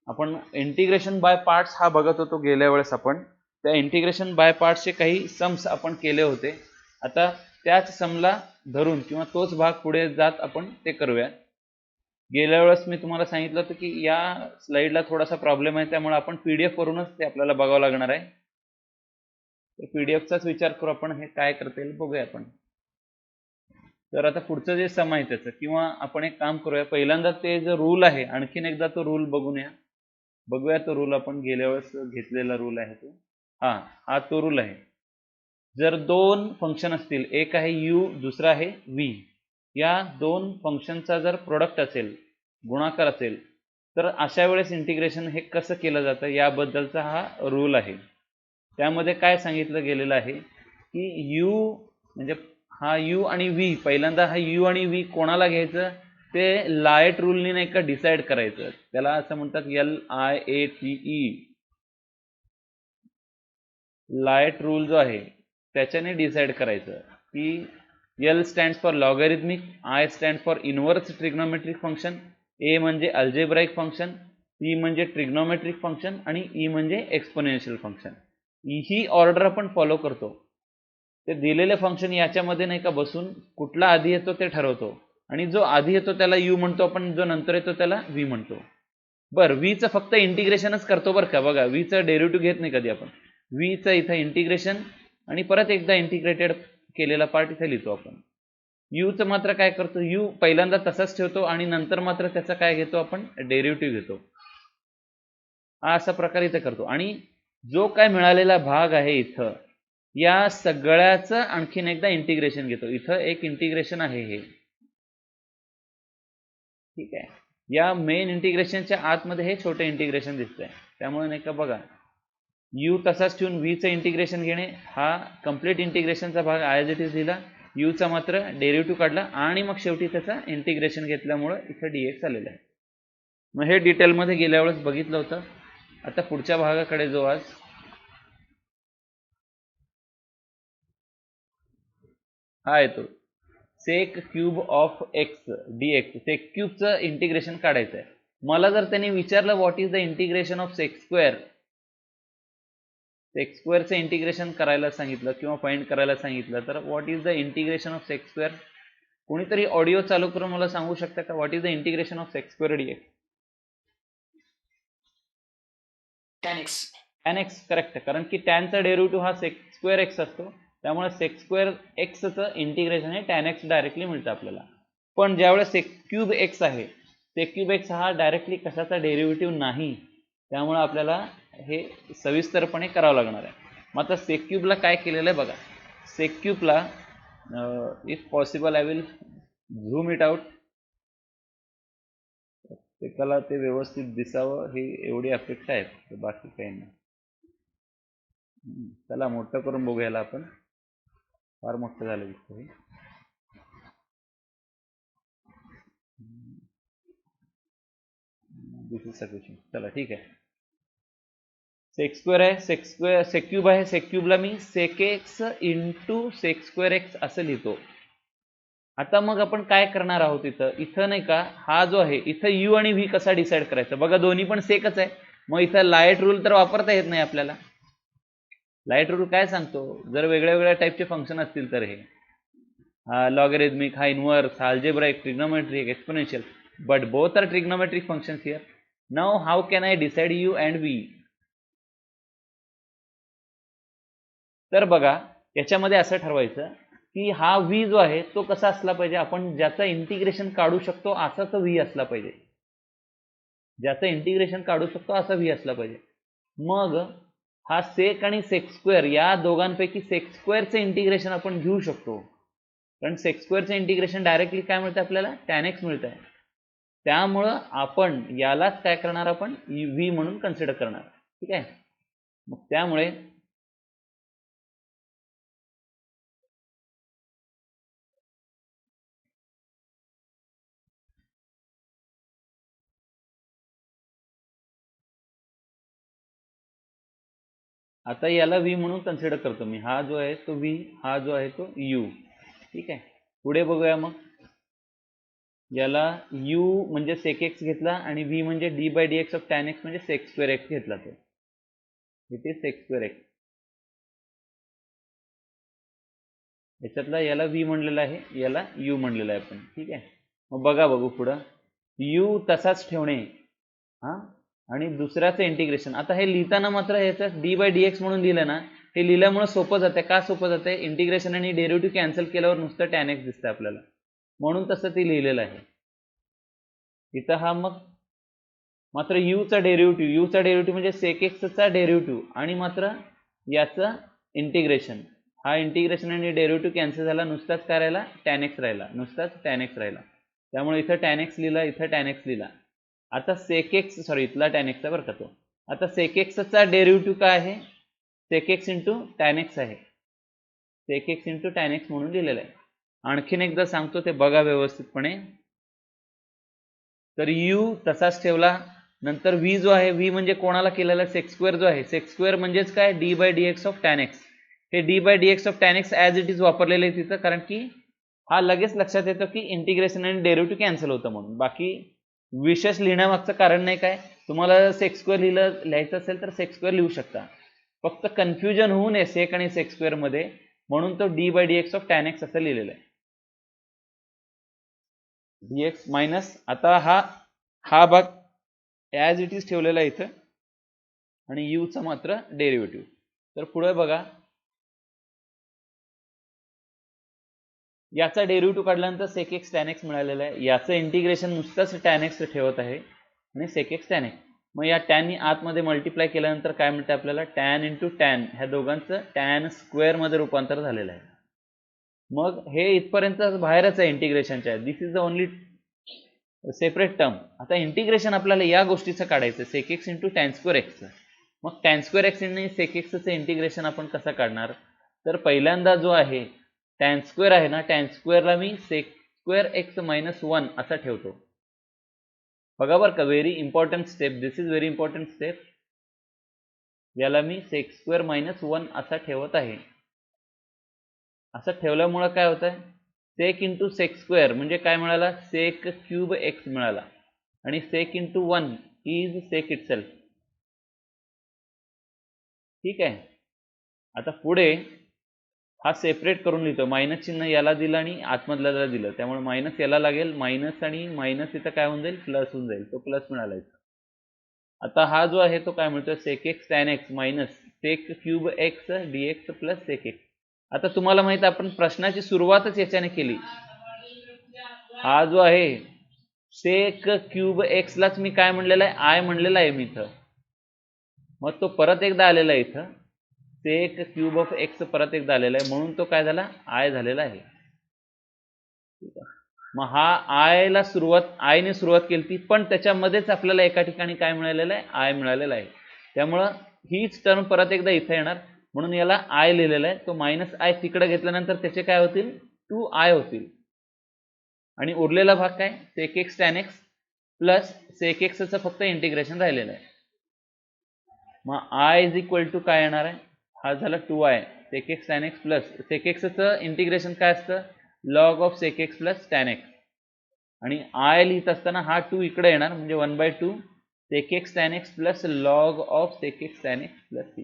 आपण integration by parts हा बघत होतो गेल्या वेळेस आपण. त्या इंटिग्रेशन बाय पार्ट्सचे काही सम्स आपण केले होते. आता त्याच समला धरून किंवा तोच भाग पुढे जात आपण ते करूया. गेल्या वेळेस मी तुम्हाला सांगितलं होतं की या स्लाइडला थोडासा प्रॉब्लेम आहे, त्यामुळे आपण PDF वरूनच ते आपल्याला बघावं लागणार आहे. PDFचाच विचार करू आपण, हे काय करता येईल बघूया आपण. तर आता पुढचं जे सम आहे त्याचं, किंवा आपण एक काम करूया, पहिल्यांदा ते जो रूल आहे आणखीन एकदा तो रूल बघूया तो रूल आपण गेल्या वेळेस घेतलेला रूल आहे तो. हा तो रूल आहे. जर दोन फंक्शन असतील, एक आहे u दुसरा आहे v, या दोन फंक्शनचा जर प्रोडक्ट असेल, गुणाकार असेल, तर अशा वेळेस इंटिग्रेशन हे कसं केलं जातं याबद्दलचा हा रूल आहे. त्यामध्ये काय सांगितलं गेलेलं आहे की u म्हणजे हा u आणि v, पहिल्यांदा हा u आणि v कोणाला घ्यायचं ते लायट रूलनी नाही का डिसाइड करायचं. त्याला असं म्हणतात LIATE, लायट रूल जो आहे त्याच्याने डिसाइड करायचं की L stands for logarithmic, I stand for inverse trigonometric function, A म्हणजे अल्जेब्राइक फंक्शन, P म्हणजे ट्रिग्नोमेट्रिक फंक्शन आणि E म्हणजे एक्सपोनेन्शियल फंक्शन. ही ऑर्डर आपण फॉलो करतो. ते दिलेले फंक्शन याच्यामध्ये नाही का बसून कुठला आधी येतो ते ठरवतो, आणि जो आधी येतो त्याला u म्हणतो आपण, जो नंतर येतो त्याला v म्हणतो. बरं, v चं फक्त इंटिग्रेशनच करतो बरं का. बघा, v चं डेरिव्हेटिव्ह घेत नाही कधी आपण. v चं इथं इंटिग्रेशन आणि परत एकदा इंटिग्रेटेड केलेला पार्ट इथे लिहितो आपण. u चं मात्र काय करतो, u पहिल्यांदा तसाच ठेवतो आणि नंतर मात्र त्याचा काय घेतो आपण, डेरिव्हेटिव्ह घेतो. हा असा प्रकार इथे करतो. आणि जो काय मिळालेला भाग आहे इथं, या सगळ्याचं आणखीन एकदा इंटिग्रेशन घेतो. इथं एक इंटिग्रेशन आहे हे, ठीक आहे. या मेन इंटिग्रेशनच्या आतमध्ये हे छोटे इंटिग्रेशन दिसतंय. त्यामुळे नाही का बघा, u तसाच ठेवून v चं इंटिग्रेशन घेणे, हा कंप्लीट इंटिग्रेशनचा भाग ॲज इट इज दिला, u चा मात्र डेरिव्हेटिव्ह काढला आणि मग शेवटी त्याचा इंटिग्रेशन घेतल्यामुळे इथं dx आलेलं आहे. मग हे डिटेलमध्ये गेल्या वेळेस बघितलं होतं. आता पुढच्या भागाकडे जो आज हा येतो, sec cube of x dx, sec क्यूबचं इंटिग्रेशन काढायचं आहे. मला जर त्यांनी विचारलं what is the integration of sec square, sec स्क्वेअरचं इंटिग्रेशन करायला सांगितलं किंवा फाइंड करायला सांगितलं, तर what is the integration of sec square, कोणीतरी ऑडिओ चालू करून मला सांगू शकता का, what is the integration of sec square dx? tan x, correct. कारण की टॅनचा डेरिव्हेटिव्ह हा सेक स्क्वेअर एक्स असतो, त्यामुळे सेक स्क्वेअर एक्सचं इंटिग्रेशन हे tan x डायरेक्टली मिळतं आपल्याला. पण ज्यावेळेस सेक क्यूब एक्स आहे, सेक क्यूब एक्स हा डायरेक्टली कशाचा डेरिव्हेटिव्ह नाही, त्यामुळे आपल्याला हे सविस्तरपणे करावं लागणार आहे. मग आता सेक क्यूबला काय केलेलं आहे बघा. सेक क्यूबला if possible I will zoom it out, त्याला ते व्यवस्थित दिसावं ही एवढी अपेक्षा आहे, बाकी काही नाही. चला मोठं करून बघूयाला आपण, फार मोठं झालं दिसतं हे. This is sufficient. चला ठीक आहे. सेक स्क्वेअर आहे, सेक क्यूब आहे, सेक क्यूबला मी sec x into sec square x असं लिहितो. आता मग आपण काय करणार आहोत, इथं नाही का हा जो आहे इथं u आणि v कसा डिसाइड करायचा. बघा दोन्ही पण सेकच आहे, मग इथं लाईट रूल तर वापरता येत नाही आपल्याला. लाईट रूल काय सांगतो, जर वेगळ्या वेगळ्या टाईपचे फंक्शन असतील तर हे लॉगरिथमिक, हा इनव्हर्स, हा algebraic, trigonometric, exponential, but both are trigonometric functions here. Now how can I decide u and v? तर बघा, याच्यामध्ये असं ठरवायचं की हा v जो आहे तो कसा असला पाहिजे, आपण ज्याचा इंटिग्रेशन काढू शकतो असा तो v असला पाहिजे, ज्याचं इंटिग्रेशन काढू शकतो असा v असला पाहिजे. मग हा सेक आणि सेक स्क्वेअर या दोघांपैकी सेक स्क्वेअरचं इंटिग्रेशन आपण घेऊ शकतो, कारण सेक स्क्वेअरचं इंटिग्रेशन डायरेक्टली काय मिळतं आपल्याला, tan x मिळत आहे. त्यामुळं आपण यालाच काय करणार, आपण v म्हणून कन्सिडर करणार, ठीक आहे. मग त्यामुळे आता याला v म्हणून कन्सिडर करतो मी, हा जो आहे तो v, हा जो आहे तो u, ठीक आहे. पुढे बघूया मग. याला u म्हणजे sec x घेतला आणि v म्हणजे d by dx of tan x म्हणजे sec square x घेतला. तो इथे sec square x याच्यातला याला v म्हणलेला आहे, याला u म्हणलेला आहे आपण. ठीक आहे, मग बघू पुढं. u तसाच ठेवणे हा आणि दुसऱ्याचं इंटिग्रेशन. आता हे लिहिताना मात्र ह्याचं d by dx म्हणून लिहिलं ना, हे लिहिल्यामुळे सोपं जाते. का सोपं जाते? इंटिग्रेशन आणि डेरिव्हेटिव्ह कॅन्सल केल्यावर नुसतं tan x दिसतं आपल्याला, म्हणून तसं ते लिहिलेलं आहे इथं. हा मग मात्र u चा डेरिव्हेटिव्ह म्हणजे sec x चा डेरिव्हेटिव्ह आणि मात्र याचं इंटिग्रेशन. हा इंटिग्रेशन आणि डेरिव्हेटिव्ह कॅन्सल झाला, नुसताच काय राहिला? tan x राहिला, नुसताच tan x राहिला. त्यामुळे इथं tan x लिहिला, इथं tan x लिहिला. आता sec x सॉरी इथला tan x बरं का तो. आता sec x चा डेरिव्हेटिव्ह काय आहे? sec x into tan x आहे, sec x into tan x म्हणून लिहिलेलं आहे. आणखीन एकदा सांगतो, ते बघा व्यवस्थितपणे. तर u तसाच ठेवला. नंतर v जो आहे, v म्हणजे कोणाला केलेला? sec square जो आहे, sec square म्हणजेच काय? d by dx of tan x. हे d by dx of tan x as it is वापरलेलं आहे तिथं, कारण की हा लगेच लक्षात येतो की इंटिग्रेशन आणि डेरिव्हेटिव्ह कॅन्सल होतं म्हणून. बाकी विशेष लिहिण्यामागचं कारण नाही काय. तुम्हाला sec square लिहायचं असेल तर sec square लिहू शकता, फक्त कन्फ्युजन होऊ नये sec आणि sec square मध्ये, म्हणून तो d by dx of tan x असं लिहिलेलं आहे. dx मायनस, आता हा भाग ॲज इट इज ठेवलेला आहे इथं आणि u चा मात्र डेरिव्हेटिव्ह. तर पुढे बघा, याचा डेरिव्हेटिव्ह काढल्यानंतर sec x tan x मिळालेला आहे. याचं इंटिग्रेशन नुसतंच tan x ठेवत आहे आणि sec x tan x. मग या tan नी आतमध्ये मल्टिप्लाय केल्यानंतर काय मिळतं आपल्याला? tan इंटू tan, ह्या दोघांचं tan स्क्वेअर मध्ये रूपांतर झालेलं आहे. मग हे इथपर्यंत बाहेरच आहे इंटिग्रेशनच्या. This is the only separate term. आता इंटिग्रेशन आपल्याला या गोष्टीचं काढायचं, sec x into tan square x. मग tan स्क्वेअर x आणि sec x चं इंटिग्रेशन आपण कसं काढणार? तर पहिल्यांदा जो आहे tan स्क्वेअर आहे ना, tan स्क्वेअरला मी sec स्क्वेअर x मायनस 1 असा ठेवतो. बघा बरं का, very important step, this is very important step. याला मी sec स्क्वेअर मायनस 1 असा ठेवत आहे. असं ठेवल्यामुळं काय होतंय? sec इंटू sec स्क्वेअर म्हणजे काय मिळाला? sec क्यूब x मिळाला आणि sec into 1 is sec itself. ठीक आहे, आता पुढे हा सेपरेट करून लिहितो. मायनस चिन्ह याला दिलं आणि आतमधल्याला दिलं, त्यामुळे मायनस याला लागेल. मायनस आणि मायनस इथं काय होऊन जाईल? प्लस होऊन जाईल. तो प्लस मिळाला इथं. आता हा जो आहे तो काय मिळतो? sec x tan x minus sec cube x dx plus sec x. आता तुम्हाला माहित आहे, आपण प्रश्नाची सुरुवातच याच्याने केली. हा जो आहे sec क्यूब x लाच मी काय म्हणलेला आहे? आय म्हणलेला आहे मी इथं. मग तो परत एकदा आलेला आहे इथं, sec क्यूब ऑफ x परत एकदा आलेला आहे, म्हणून तो काय झाला? आय झालेला आहे. मग हा आय ला आय ने सुरुवात केली, पण त्याच्यामध्येच आपल्याला एका ठिकाणी काय मिळालेलं आहे? आय मिळालेला आहे. त्यामुळं हीच टर्म परत एकदा इथं येणार, म्हणून याला आय लिहिलेला आहे. तो मायनस आय तिकडे घेतल्यानंतर त्याचे काय होतील? 2i होतील. आणि उरलेला भाग काय? sec x tan x plus sec x चं फक्त इंटिग्रेशन राहिलेलं आहे. मग i इज इक्वल टू काय येणार आहे? हा झाला 2i sec x tan x plus sec x चं इंटिग्रेशन काय असतं? log of sec x plus tan x. आणि i लिहित असताना हा 2 इकडे येणार, म्हणजे 1/2 sec x tan x plus log of sec x tan x plus c.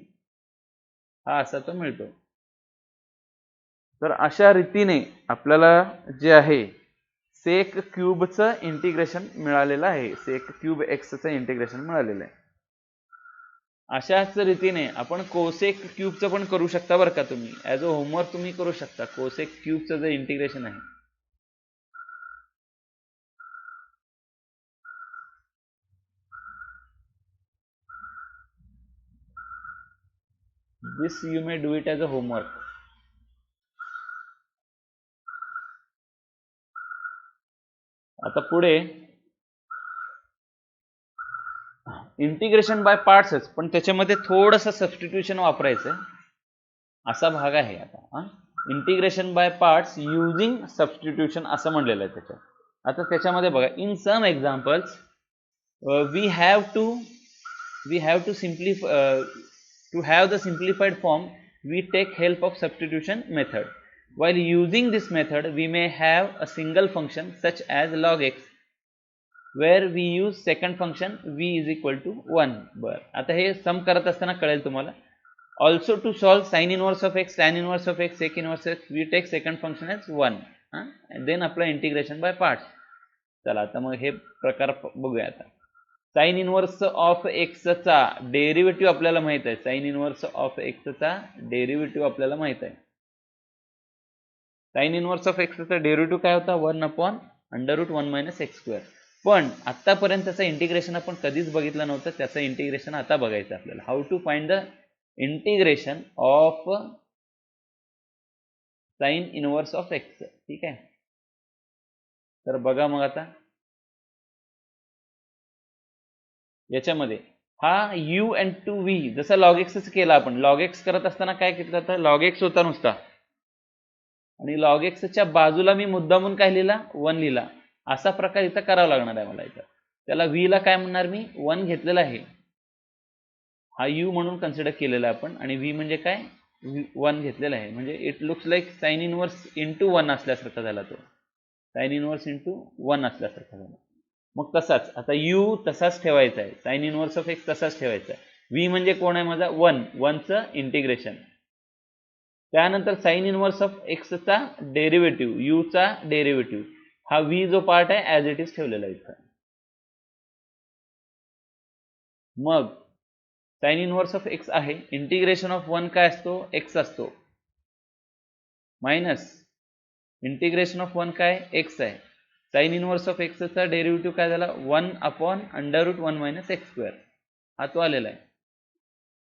हा असा तो मिळतो. तर अशा रीतीने आपल्याला जे आहे sec क्यूबचं इंटिग्रेशन मिळालेलं आहे, sec क्यूब x चं इंटिग्रेशन मिळालेलं आहे. अशाच रीतीने आपण कोसेक क्यूबचं पण करू शकता बरं का. तुम्ही ॲज अ होमवर्क तुम्ही करू शकता कोसेक क्यूबचं जे इंटिग्रेशन आहे. This you may do it as a homework. आता पुढे इंटिग्रेशन बाय पार्ट्सच, पण त्याच्यामध्ये थोडंसं सबस्टिट्यूशन वापरायचं असा भाग आहे. आता integration by parts using substitution असं म्हणलेलं आहे त्याच्यात. आता त्याच्यामध्ये बघा, in some examples we have to simplify to have the simplified form we take help of substitution method. While using this method, we may have a single function such as log x, where we use second function v is equal to 1. बरं, आता हे सम करत असताना कळेल तुम्हाला. Also to solve sin inverse of x, tan inverse of x, sec inverse x, we take second function as 1 and then apply integration by parts. चला आता मग हे प्रकार बघूया. आता साइन इनवर्स ऑफ एक्स चा डेरिव्हेटिव्ह आपल्याला माहित आहे. साइन इनवर्स ऑफ एक्स चा डेरिव्हेटिव्ह आपल्याला माहित आहे. साइन इनवर्स ऑफ एक्स चा डेरिव्हेटिव्ह काय होता? 1/√1 - x². पण आतापर्यंत त्याचं इंटिग्रेशन आपण कधीच बघितलं नव्हतं. त्याचं इंटिग्रेशन आता बघायचं आपल्याला. How to find the integration of sine inverse of x. ठीक आहे, तर बघा मग आता याच्यामध्ये हा u and 2v जसं log x केला आपण. log x करत असताना काय केलं होतं? log x होता नुसता आणि log x च्या बाजूला मी मुद्दामून काय लिहिला? 1 लिहिला. असा प्रकार इथं करावा लागणार आहे मला. इथं त्याला v ला काय म्हणणार मी? 1 घेतलेला आहे. हा u म्हणून कन्सिडर केलेला आपण आणि v म्हणजे काय? 1 घेतलेला आहे. म्हणजे it looks like sine inverse into 1 असल्यासारखा झाला तो. साइन इनवर्स इंटू 1 असल्यासारखा झाला. मग तसाच आता u तसाच ठेवायचा आहे. साइन इनवर्स ऑफ एक्स तसाच ठेवायचा आहे. v म्हणजे कोण आहे माझा? 1 चं इंटिग्रेशन. त्यानंतर साइन इनवर्स ऑफ एक्स चा डेरिव्हेटिव्ह, u चा डेरिव्हेटिव्ह, हा v जो पार्ट आहे ॲज इट इज ठेवलेला आहे इथं. मग साइन इनवर्स ऑफ एक्स आहे. इंटिग्रेशन ऑफ 1 काय असतो? x असतो. मायनस इंटिग्रेशन ऑफ 1 काय? x आहे. साइन इनवर्स ऑफ एक्स चा डेरिव्हेटिव्ह काय झाला? 1/√1 - x². हा तो आलेला आहे.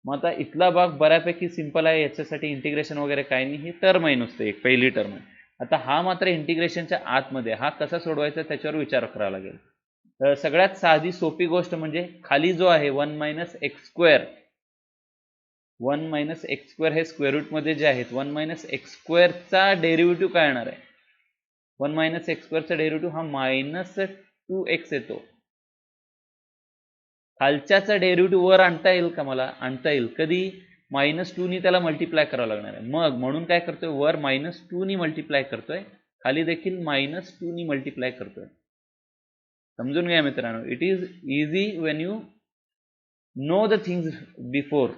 मग आता इथला भाग बऱ्यापैकी सिंपल आहे. याच्यासाठी इंटिग्रेशन वगैरे काही नाही. ही टर्म आहे नुसतं, एक पहिली टर्म आहे. आता हा मात्र इंटिग्रेशनच्या आतमध्ये. हा कसा सोडवायचा त्याच्यावर विचार करावा लागेल. तर सगळ्यात साधी सोपी गोष्ट म्हणजे खाली जो आहे 1 - x², 1 - x² हे स्क्वेअर रूट मध्ये जे आहेत 1 - x² चा डेरिव्हेटिव्ह काय येणार आहे? 1 - x² चा डेरिव्हेटिव्ह हा -2x येतो. खालच्याचा डेरिव्हेटिव्ह वर आणता येईल का मला? आणता येईल. कधी? -2 नी त्याला मल्टिप्लाय करावं लागणार आहे. मग म्हणून काय करतोय? वर -2 नी मल्टिप्लाय करतोय, खाली देखील -2 नी मल्टिप्लाय करतोय. समजून घ्या मित्रांनो. It is easy when you know the things before.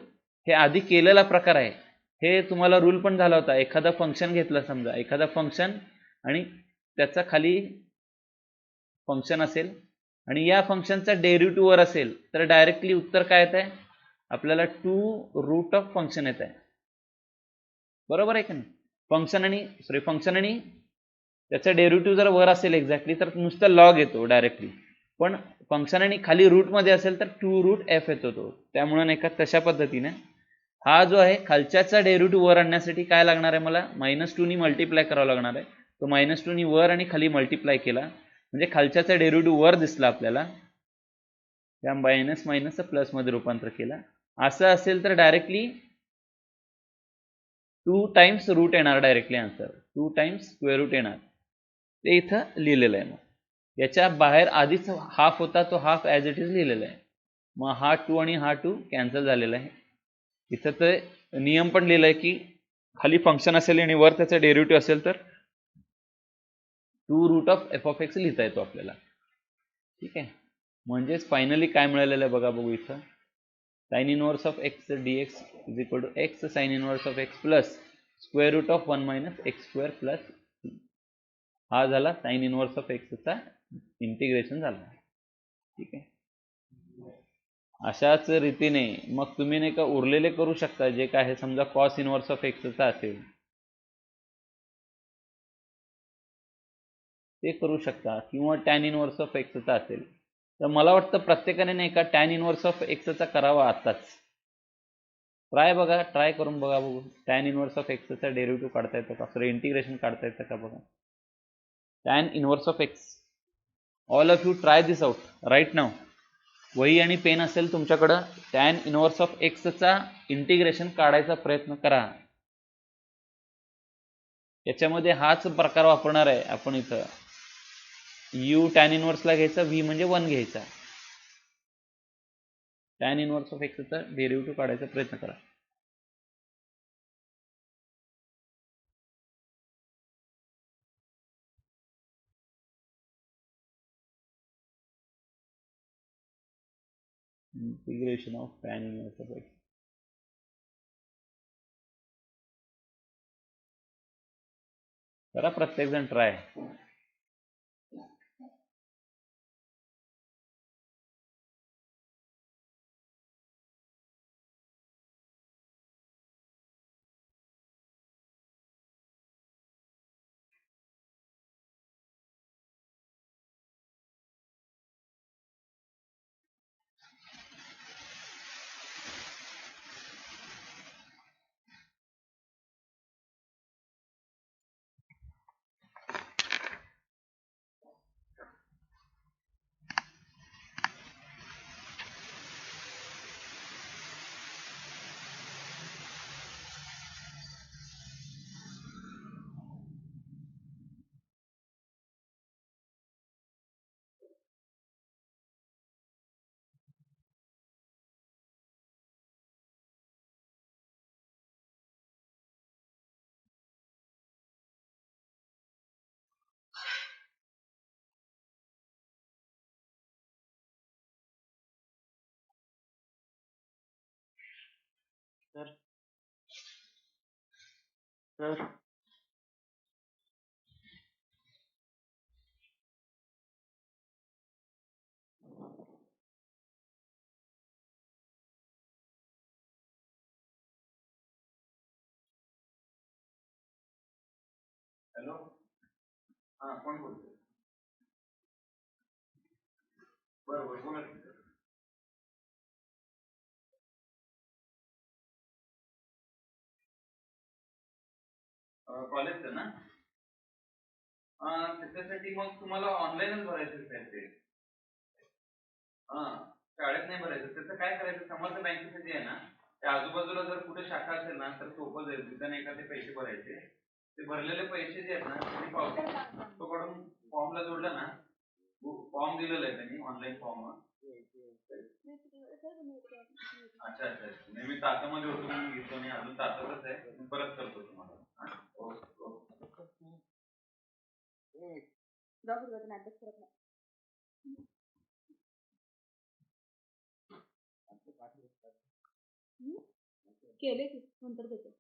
हे आधी केलेला प्रकार आहे. हे तुम्हाला रूल पण झाला होता. एखादा फंक्शन घेतलं, समजा एखादा फंक्शन आणि त्याचा खाली फंक्शन असेल आणि या फंक्शनचा डेरिव्हेटिव्ह वर असेल तर डायरेक्टली उत्तर काय येत आहे? आपल्याला 2 रूट ऑफ फंक्शन येत आहे. बरोबर आहे का नाही? फंक्शन आणि त्याचा डेरिव्हेटिव्ह जर वर असेल एक्झॅक्टली तर नुसतं लॉग येतो डायरेक्टली. पण फंक्शन आणि खाली रूट मध्ये असेल तर 2√f येतो तो. त्यामुळे नाही का तशा पद्धतीने हा जो आहे खालच्याचा डेरिव्हेटिव्ह वर आणण्यासाठी काय लागणार आहे? मला -2 नी मल्टिप्लाय करावं लागणार आहे. तो -2 नी वर आणि खाली मल्टिप्लाय केला म्हणजे खालच्याचा डेरिव्हेटिव्ह वर दिसला आपल्याला. त्या मायनस प्लस मध्ये रूपांतर केला. असं असेल तर डायरेक्टली 2 टाइम्स रूट येणार. Directly answer 2 times square root येणार. ते इथं लिहिलेलं आहे. मग याच्या बाहेर आधीच हाफ होता, तो हाफ ॲज इट इज लिहिलेला आहे. मग हा 2 आणि हा 2 कॅन्सल झालेला आहे. इथं ते नियम पण लिहिलाय की खाली फंक्शन असेल आणि वर त्याचा डेरिव्हेटिव्ह असेल तर 2√f(x) लिहिता येतो आपल्याला. ठीक आहे, म्हणजेच फायनली काय मिळालेलं आहे बघा, बघू इथं. Sine inverse of x dx is equal to x sine inverse of x plus √1 - x² plus हा झाला साइन इनवर्स ऑफ एक्सचा इंटिग्रेशन झाला. ठीक आहे, अशाच रीतीने मग तुम्ही नाही का उरलेले करू शकता. जे काय आहे समजा कॉस इनवर्स ऑफ एक्सचा असेल ते करू शकता किंवा टॅन इनवर्स ऑफ एक्सचा असेल तर मला वाटतं प्रत्येकाने नाही का टॅन इनवर्स ऑफ एक्सचा करावा आताच. ट्राय करून बघा, बघू टॅन इनवर्स ऑफ एक्सचा डेरिव्हेटिव्ह काढता येतं का? सॉरी, इंटिग्रेशन काढता येतं का बघा. Tan inverse of x, all of you try this out right now. वही आणि पेन असेल तुमच्याकडं, टॅन इनवर्स ऑफ एक्सचा इंटिग्रेशन काढायचा प्रयत्न करा. याच्यामध्ये हाच प्रकार वापरणार आहे आपण इथं. u टॅन इनवर्सला घ्यायचा, v म्हणजे 1 घ्यायचा. टॅन इनवर्स ऑफ एक्सचा डेरिव्हेटिव्ह काढायचा प्रयत्न करा. Integration of tan inverse of x. करा प्रत्येक जण ट्राय. तर हॅलो, हां कोण बोलतोय? बरोबर बोला. कॉलेजचं ना? त्याच्यासाठी मग तुम्हाला ऑनलाईनच भरायचं आहे ते. शाळेत नाही भरायचं. त्याचं काय करायचं, समर्थ बँकेसाठी आहे ना, त्या आजूबाजूला जर कुठे शाखा असेल ना तर सोपं जाईल. तिथं एखादे पैसे भरायचे. ते भरलेले पैसे जे आहेत ना ते पावती तो काढून फॉर्मला जोडला ना. फॉर्म दिलेला आहे त्यांनी ऑनलाईन फॉर्म. अच्छा अच्छा. नाही मी तासामध्ये होतो म्हणून घेतो नाही, अजून तासातच आहे. मी परत करतो तुम्हाला. ओके केले की नंतर देते.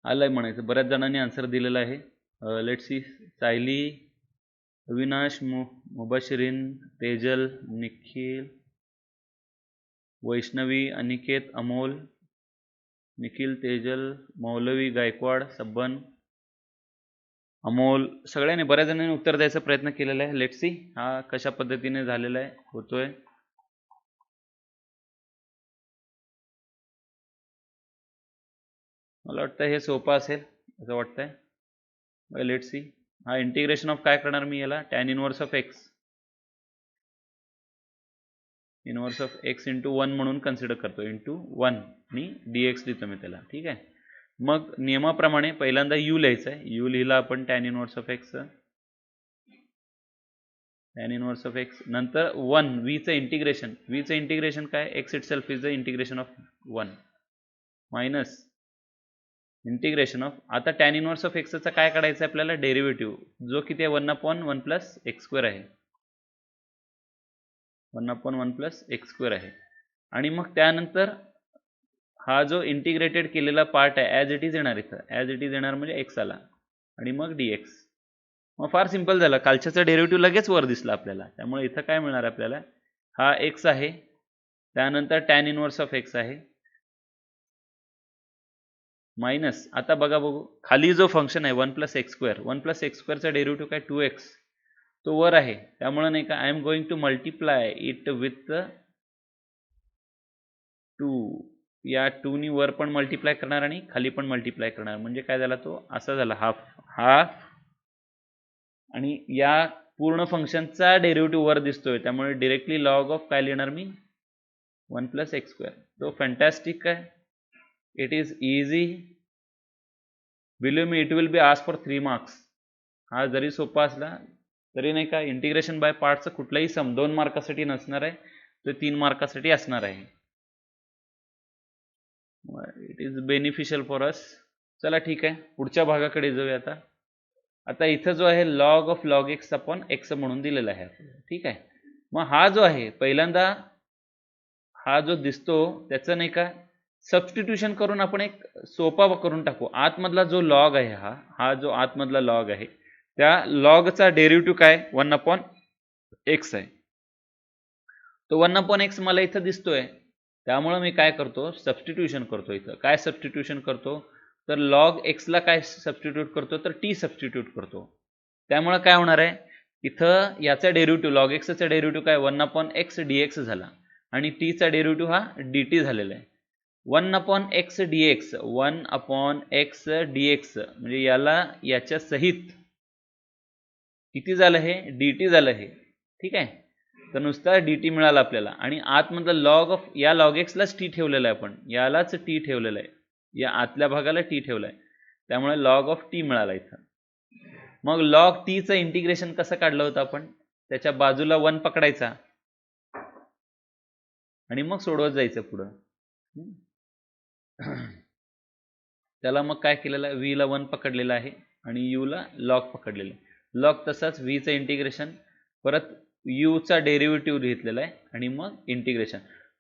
आलंय म्हणायचं. बऱ्याच जणांनी आन्सर दिलेला आहे. Let's see. सायली, अविनाश, मुबशिरीन, तेजल, निखिल, वैष्णवी, अनिकेत, अमोल, निखिल, तेजल, मौलवी, गायकवाड, सबन, अमोल, सगळ्यांनी बऱ्याच जणांनी उत्तर द्यायचा प्रयत्न केलेला आहे. लेट्स सी हा कशा पद्धतीने झालेला आहे, होतोय. मला वाटतं हे सोपं असेल असं वाटतंय. Let's see. हा इंटिग्रेशन ऑफ काय करणार मी याला, tan inverse of x, inverse of x into 1 म्हणून कन्सिडर करतो. इंटू 1 आणि dx लिहितो मी त्याला. ठीक आहे. मग नियमाप्रमाणे पहिल्यांदा यू लिहायचं आहे. यू लिहिला आपण tan inverse of x, tan inverse of x. नंतर 1 वीचं इंटिग्रेशन. वीचं इंटिग्रेशन काय, x itself is the integration of 1 minus integration of. आता टॅन इनवर्स ऑफ एक्सचा काय काढायचं आहे आपल्याला, डेरिव्हेटिव्ह, जो किती आहे 1/1 प्लस एक्स स्क्वेअर आहे. 1/1 प्लस एक्स स्क्वेअर आहे. आणि मग त्यानंतर हा जो इंटिग्रेटेड केलेला पार्ट आहे ॲज इट इज येणार इथं. ॲज इट इज येणार म्हणजे एक्स आला आणि मग dx. मग फार सिंपल झालं. खालच्याचा डेरिव्हेटिव्ह लगेच वर दिसला आपल्याला. त्यामुळे इथं काय मिळणार आपल्याला, हा एक्स आहे, त्यानंतर टॅन इनवर्स ऑफ एक्स आहे, मायनस. आता बघू खाली जो फंक्शन आहे 1 plus x square, 1 plus x स्क्वेअरचा डेरिव्हेटिव्ह काय 2x, तो वर आहे. त्यामुळे नाही का, I am going to multiply it with 2. या 2 नी वर पण मल्टिप्लाय करणार आणि खाली पण मल्टिप्लाय करणार. म्हणजे काय झाला, तो असा झाला हाफ. आणि या पूर्ण फंक्शनचा डेरिव्हेटिव्ह वर दिसतोय. त्यामुळे डिरेक्टली लॉग ऑफ काय लिहिणार मी, 1 प्लस एक्स स्क्वेअर. तो फॅन्टॅस्टिक आहे. It is easy. Believe me, it will be ask for 3 marks. हा जरी सोपा असला तरी नाही का, इंटिग्रेशन बाय पार्टचं कुठलाही सम 2 मार्कासाठी नसणार आहे, तो 3 मार्कासाठी असणार आहे. It is beneficial for us. चला ठीक आहे, पुढच्या भागाकडे जाऊया आता. आता इथं जो आहे log of log x upon x म्हणून दिलेला आहे आपल्याला. ठीक आहे. मग हा जो आहे पहिल्यांदा हा जो दिसतो त्याचं नाही का सबस्टिट्यूशन करून आपण एक सोपा करून टाकू. आतमधला जो लॉग आहे हा जो आतमधला लॉग आहे त्या लॉगचा डेरिव्हेटिव्ह काय 1 अपॉन एक्स आहे. तो 1 अपॉन एक्स मला इथं दिसतोय, त्यामुळे मी काय करतो सबस्टिट्यूशन करतो. इथं काय सबस्टिट्यूशन करतो तर लॉग एक्सला काय सबस्टिट्यूट करतो तर टी सबस्टिट्यूट करतो. त्यामुळे काय होणार आहे इथं याचा डेरिव्हेटिव्ह लॉग एक्सचा डेरिव्हेटिव्ह काय 1 अपॉन एक्स डी एक्स झाला आणि टीचा डेरिव्हेटिव्ह हा डी टी झालेला आहे. 1 upon x d x 1 upon x d x म्हणजे याला याच्या सहित किती झालं हे डी टी झालं हे. ठीक आहे. तर नुसता डी टी मिळाला आपल्याला आणि आतमधला लॉग ऑफ या लॉग एक्सलाच टी ठेवलेला आहे, आपण यालाच टी ठेवलेलं आहे, या आतल्या भागाला टी ठेवलं आहे, त्यामुळे लॉग ऑफ टी मिळाला इथं. मग लॉग टीचं इंटिग्रेशन कसं काढलं होतं आपण, त्याच्या बाजूला 1 पकडायचा आणि मग सोडवत जायचं पुढं. त्याला मग काय केलेलं आहे व्ही ला 1 पकडलेलं आहे आणि यू ला लॉग पकडलेलं आहे. लॉग तसाच व्हीचं इंटिग्रेशन परत यूचा डेरिव्हेटिव्ह घेतलेला आहे आणि मग इंटिग्रेशन.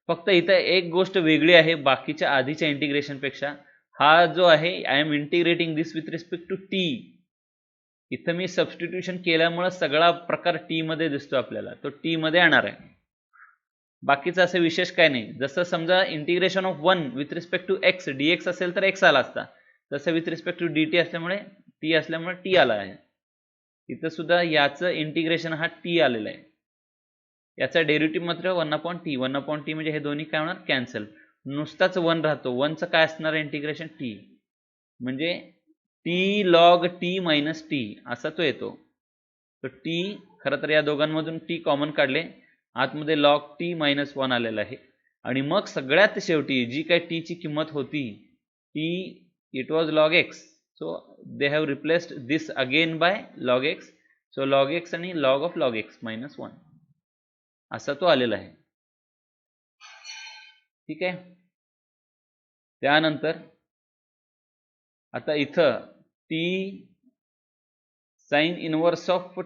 फक्त इथं एक गोष्ट वेगळी आहे बाकीच्या आधीच्या इंटिग्रेशनपेक्षा. हा जो आहे I am integrating this with respect to t. इथं मी सबस्टिट्यूशन केल्यामुळे सगळा प्रकार टी मध्ये दिसतो आपल्याला, तो टी मध्ये येणार आहे. बाकीचं असं विशेष काय नाही. जसं समजा integration of 1 with respect to x d x असेल तर एक्स आला असता, तसं with respect to d t असल्यामुळे टी आला आहे. इथं सुद्धा याचं इंटिग्रेशन हा टी आलेला आहे. याचा डेरिव्हेटिव्ह मात्र 1 अपॉन टी. 1 अपॉन टी म्हणजे हे दोन्ही काय होणार कॅन्सल, नुसताच 1 राहतो. 1चं काय असणार इंटिग्रेशन टी, म्हणजे T log T minus T असा तो येतो. तर टी खरं तर या दोघांमधून टी कॉमन काढले, आतमध्ये लॉग टी मायनस 1 आलेला आहे आणि मग सगळ्यात शेवटी जी काय टीची किंमत होती ती it was log x. So they have replaced this again by log x. So log x आणि log of log x minus 1 असा तो आलेला आहे. ठीक आहे. त्यानंतर आता इथं T sign inverse of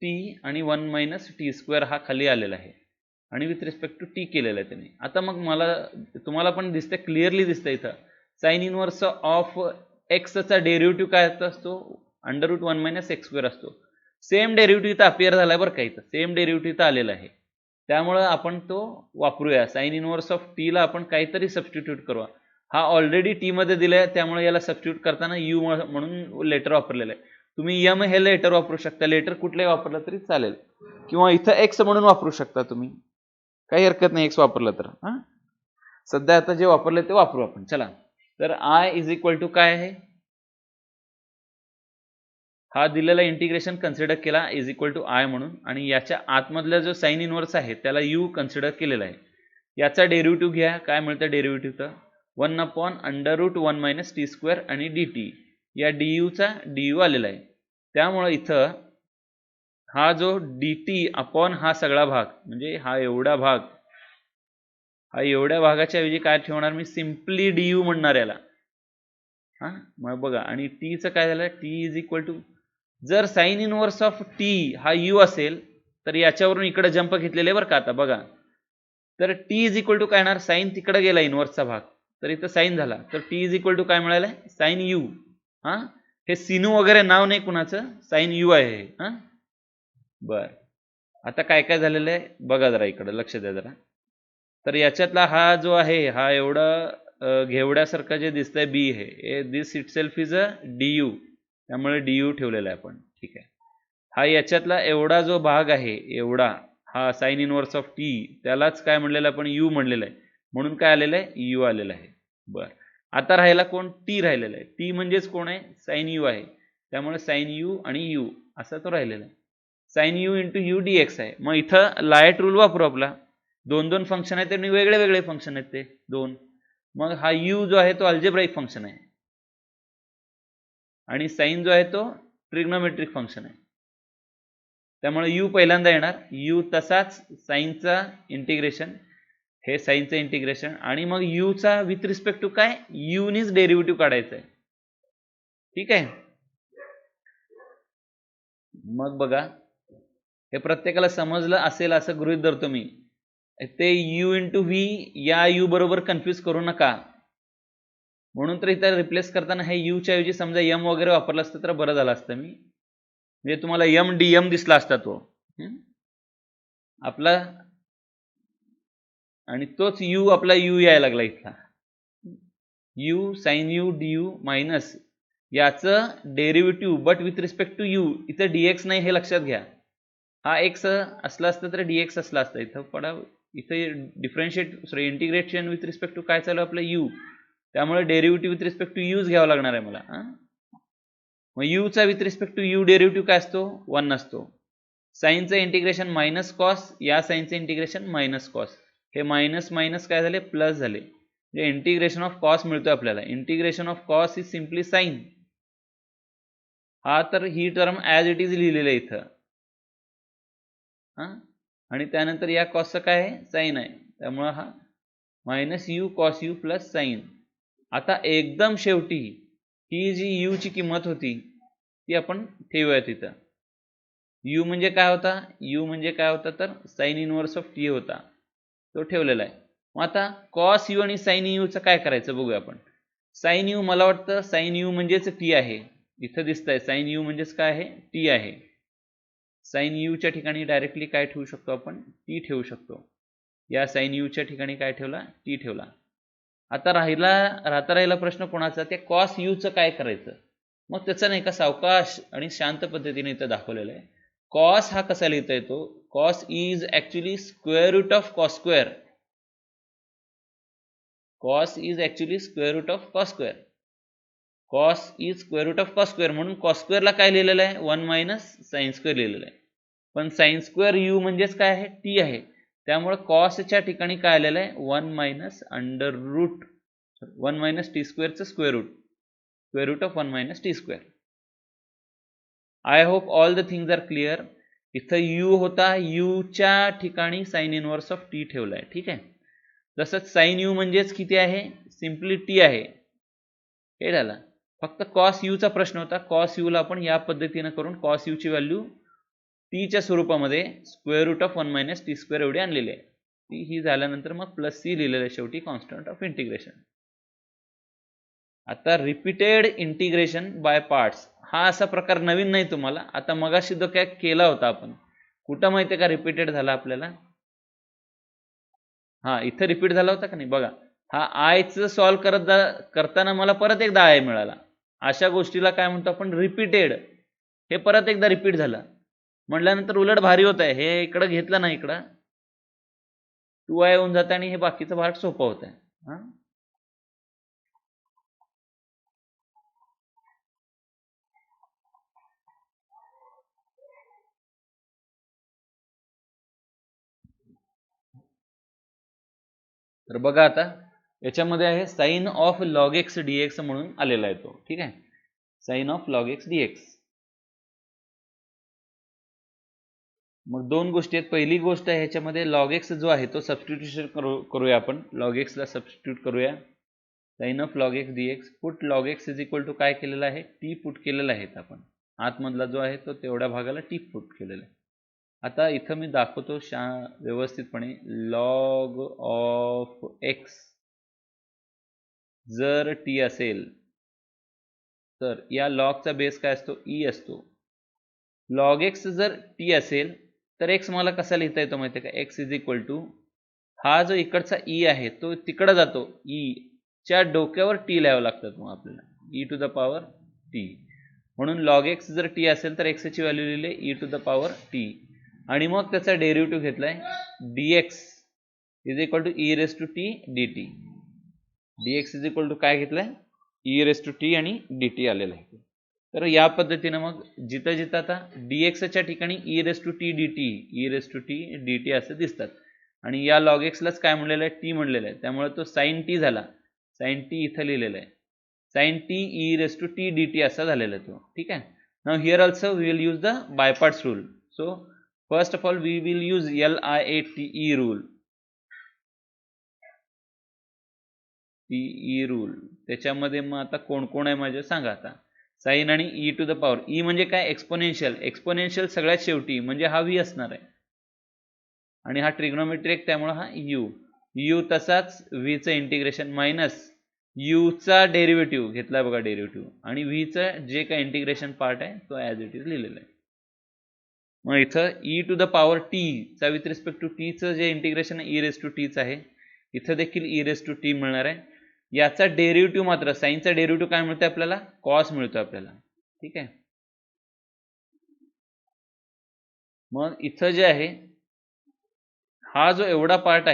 T आणि 1 मायनस टी स्क्वेअर हा खाली आलेला आहे आणि विथ रिस्पेक्ट टू टी केलेला आहे त्याने. आता मग मला तुम्हाला पण दिसतंय, क्लिअरली दिसतंय इथं साइन इनवर्स ऑफ एक्सचा डेरिव्हेटिव्ह काय असतो under root 1 minus x square असतो. सेम डेरिव्हेटिव्ह इथं अपिअर झालाय बरं का, इथं सेम डेरिव्हेटिव्ह इथं आलेला आहे. त्यामुळे आपण तो वापरूया. साइन इनवर्स ऑफ टी ला आपण काहीतरी सबस्टिट्यूट करू. हा ऑलरेडी टी मध्ये दिलाय त्यामुळे याला सबस्टिट्यूट करताना यू म्हणून लेटर वापरलेलं आहे. तुम्ही यम हे लेटर वापरू शकता, लेटर कुठलंही वापरलं तरी चालेल, किंवा इथं एक्स म्हणून वापरू शकता तुम्ही, काही हरकत नाही एक्स वापरलं तर. सध्या आता जे वापरले ते वापरू आपण. चला, तर आय इज इक्वल टू काय आहे, हा दिलेला इंटिग्रेशन कन्सिडर केला इज इक्वल टू आय म्हणून, आणि याच्या आतमधला जो साइन इनवर्स आहे त्याला यू कन्सिडर केलेला आहे. याचा डेरिव्हेटिव्ह घ्या, काय मिळतं डेरिव्हेटिव्ह तर 1 upon under root 1 minus t square आणि डी टी. या डी यूचा डी यू आलेला आहे. त्यामुळे इथं हा जो डी टी अपॉन हा सगळा भाग म्हणजे हा एवढा भाग, हा एवढ्या भागाच्या ऐवजी काय ठेवणार मी सिम्पली डी यू म्हणणार याला. मग बघा, आणि टीचं काय झालं टी इज इक्वल टू, जर साइन इनवर्स ऑफ टी हा यू असेल तर याच्यावरून इकडे जंप घेतलेले बरं का. आता बघा, तर टी इज इक्वल टू काय येणार, साइन तिकडे गेला इनवर्सचा भाग तर इथं साइन झाला, तर टी इज इक्वल टू काय मिळालं साइन यू. हे सिनू वगैरे नाव नाही कुणाचं, साइन यू आहे हे. बर, आता काय काय झालेलं आहे बघा जरा, इकडे लक्ष द्या जरा. तर याच्यातला हा जो आहे हा एवढा घेवड्यासारखं जे दिसतंय बी हे this itself is a d u, त्यामुळे डी यू ठेवलेला आहे आपण. ठीक आहे. हा याच्यातला एवढा जो भाग आहे एवढा, हा साइन इनवर्स ऑफ टी त्यालाच काय म्हणलेलं आपण यू म्हणलेलं आहे, म्हणून काय आलेलं आहे यू आलेलं आहे. बर, आता राहिला कोण टी राहिलेला आहे. टी म्हणजेच कोण आहे साइन यू आहे, त्यामुळे साइन यू आणि यू असा तो राहिलेला आहे. Sine u into u d x आहे. मग इथं लायट रूल वापरू आपला, दोन दोन फंक्शन आहेत आणि वेगळे वेगळे फंक्शन आहेत ते दोन. मग हा u जो आहे तो अल्जेब्राइक फंक्शन आहे आणि साइन जो आहे तो ट्रिग्नोमेट्रिक फंक्शन आहे. त्यामुळे u पहिल्यांदा येणार, u तसाच साइनचा इंटिग्रेशन, हे साइनचं इंटिग्रेशन, आणि मग u चा विथ रिस्पेक्ट टू काय, u नीच डेरिव्हेटिव्ह काढायचा आहे. ठीक आहे. मग बघा, हे प्रत्येकाला समजलं असेल असं गृहीत धरतो मी. ते u इंटू व्ही या u बरोबर कन्फ्यूज करू नका. म्हणून तर इथं रिप्लेस करताना हे u च्या ऐवजी समजा m वगैरे वापरलं असतं तर बरं झालं असतं. मी म्हणजे तुम्हाला m dm दिसला असता तो आपला, आणि तोच u आपला u यायला लागला इथला. u sin u du minus याचं derivative but with respect to u, इथं dx नाही हे लक्षात घ्या. हा x असला असतं तर dx असला असतं. इथं पडा, इथं differentiate integration with respect to काय चालू आपलं u, त्यामुळे डेरिव्हेटिव्ह विथ रिस्पेक्ट टू यूच घ्यावा लागणार आहे मला. मग u चा with respect to u derivative काय असतो, 1 असतो. साइनचं इंटिग्रेशन मायनस कॉस, या साइनचं इंटिग्रेशन मायनस कॉस, हे मायनस मायनस काय झाले, प्लस झाले. म्हणजे इंटिग्रेशन ऑफ कॉस मिळतोय आपल्याला. Integration of cos is simply sine. हा तर ही टर्म ॲज इट इज लिहिलेलं आहे इथं, आणि त्यानंतर या कॉसचं काय आहे, साइन आहे. त्यामुळं हा minus U cos u plus sign. आता एकदम शेवटी ही जी u ची किंमत होती ती आपण ठेवूया तिथं. u म्हणजे काय होता, u म्हणजे काय होता तर साइन इनव्हर्स ऑफ t होता, तो ठेवलेला आहे. मग आता कॉस यू आणि साइन यू चं काय करायचं बघूया आपण. साइन यू मला वाटतं साइन यू म्हणजेच t आहे, इथं दिसतंय साइन यू म्हणजेच काय आहे, t आहे. साइन यू च्या ठिकाणी डायरेक्टली काय ठेवू शकतो आपण, t ठेवू शकतो. या साइन यू च्या ठिकाणी काय ठेवला, t ठेवला. आता राहिला प्रश्न कोणाचा, ते कॉस यू चं काय करायचं. मग त्याचं नाही का सावकाश आणि शांत पद्धतीने इथं दाखवलेलं आहे. कॉस हा कसा लिहिता येतो, cos is actually square root of cos square. Cos is actually square root of cos square. Cos is square root of cos square, म्हणून कॉस स्क्वेअरला काय लिहिलेलं आहे, 1 मायनस साइन स्क्वेअर लिहिलेलं आहे. पण साइन स्क्वेअर यू म्हणजेच काय आहे, टी आहे. त्यामुळे कॉसच्या ठिकाणी काय आलेलं आहे, 1 minus under root 1 minus t स्क्वेअरचं square root of 1 minus t square. I hope all the things are clear. इथं u होता, u च्या ठिकाणी साइन इनव्हर्स ऑफ टी ठेवलाय. ठीक आहे. तसंच साइन यू म्हणजेच किती आहे, सिम्पली टी आहे. हे झालं. फक्त कॉस यू चा प्रश्न होता. कॉस यू ला आपण या पद्धतीने करून कॉस यू ची व्हॅल्यू टी च्या स्वरूपामध्ये square root of 1 minus t square एवढी आणलेली आहे. ती ही झाल्यानंतर मग प्लस सी लिहिलेलं आहे शेवटी, कॉन्स्टंट ऑफ इंटिग्रेशन. आता रिपीटेड इंटिग्रेशन बाय पार्ट्स हा असा प्रकार नवीन नाही तुम्हाला. आता मगाशी जो काय केला होता आपण, कुठं माहितीये का रिपीटेड झाला आपल्याला, हा इथं रिपीट झाला होता का नाही बघा. हा आयचं सॉल्व्ह करताना मला परत एकदा आय मिळाला. अशा गोष्टीला काय म्हणतो आपण, रिपीटेड. हे परत एकदा रिपीट झालं म्हटल्यानंतर उलट भारी होत आहे. हे इकडं घेतलं ना, इकडं 2i होऊन जातं आणि हे बाकीचं भाग सोपं होत आहे. तर बघा आता याच्यामध्ये आहे sine of log x dx म्हणून आलेला आहे तो. ठीक आहे, sine of log x dx. मग दोन गोष्टी आहेत. पहिली गोष्ट आहे ह्याच्यामध्ये लॉग एक्स जो आहे तो सबस्टिट्यूशन करूया आपण. लॉग एक्स ला सबस्टिट्यूट करूया. Sine of log x dx, put log x is equal to काय केलेलं आहे, टी पुट केलेलं आहे आपण. आतमधला जो आहे तो तेवढ्या भागाला टी पुट केलेला आहे. आता इथं मी दाखवतो व्यवस्थितपणे. लॉग ऑफ एक्स जर टी असेल तर या लॉगचा बेस काय असतो, ई असतो. लॉग एक्स जर टी असेल तर एक्स मला कसा लिहिता येतो माहिती आहे का, एक्स इज इक्वल टू हा जो इकडचा ई आहे तो तिकडे जातो, ई च्या डोक्यावर टी लिहावं लागतात मग आपल्याला, e to the power t. म्हणून लॉग एक्स जर टी असेल तर एक्सची व्हॅल्यू लिहिली e to the power t, आणि मग त्याचा डेरिव्हेटिव्ह घेतलाय dx is equal to e raise to t d t. dx is equal to काय घेतलंय, ई रेस टू टी आणि डी टी आलेलं आहे. तर या पद्धतीने मग जिथं जिथं आता dx च्या ठिकाणी e raise to t d t, e raise to t d t असे दिसतात. आणि या लॉग एक्सलाच काय म्हणलेलं आहे, टी म्हणलेलं आहे, त्यामुळे तो साइन टी झाला. साइन टी इथं लिहिलेलं आहे, sine t e raise to t d t असा झालेला आहे तो. ठीक आहे. Now here also we will use the by parts rule. So first of all we will use LIATE rule. TE rule त्याच्यामध्ये मग आता कोण कोण आहे माझे सांगा आता. साइन आणि e to the power. E म्हणजे काय, एक्सपोनेन्शियल. एक्सपोनेन्शियल सगळ्यात शेवटी म्हणजे हा व्ही असणार आहे आणि हा ट्रिग्नोमेट्रिक त्यामुळे हा यू. यू तसाच व्हीचं इंटिग्रेशन मायनस यूचा डेरिव्हेटिव्ह घेतला बघा, डेरिव्हेटिव्ह, आणि व्हीचं जे काय इंटिग्रेशन पार्ट आहे तो ॲज इट इज लिहिलेला आहे. मग इथं e to the power t चा विथ रिस्पेक्ट टू टीचं जे इंटिग्रेशन आहे ई रेस टू टीच आहे. इथं देखील ई रेस टू टी मिळणार आहे. याचा डेरिव्हेटिव्ह मात्र साइनचा डेरिव्हेटिव्ह काय मिळतो आपल्याला, कॉस मिळतो आपल्याला. ठीक आहे. मग इथं जे आहे हा जो एवढा पार्ट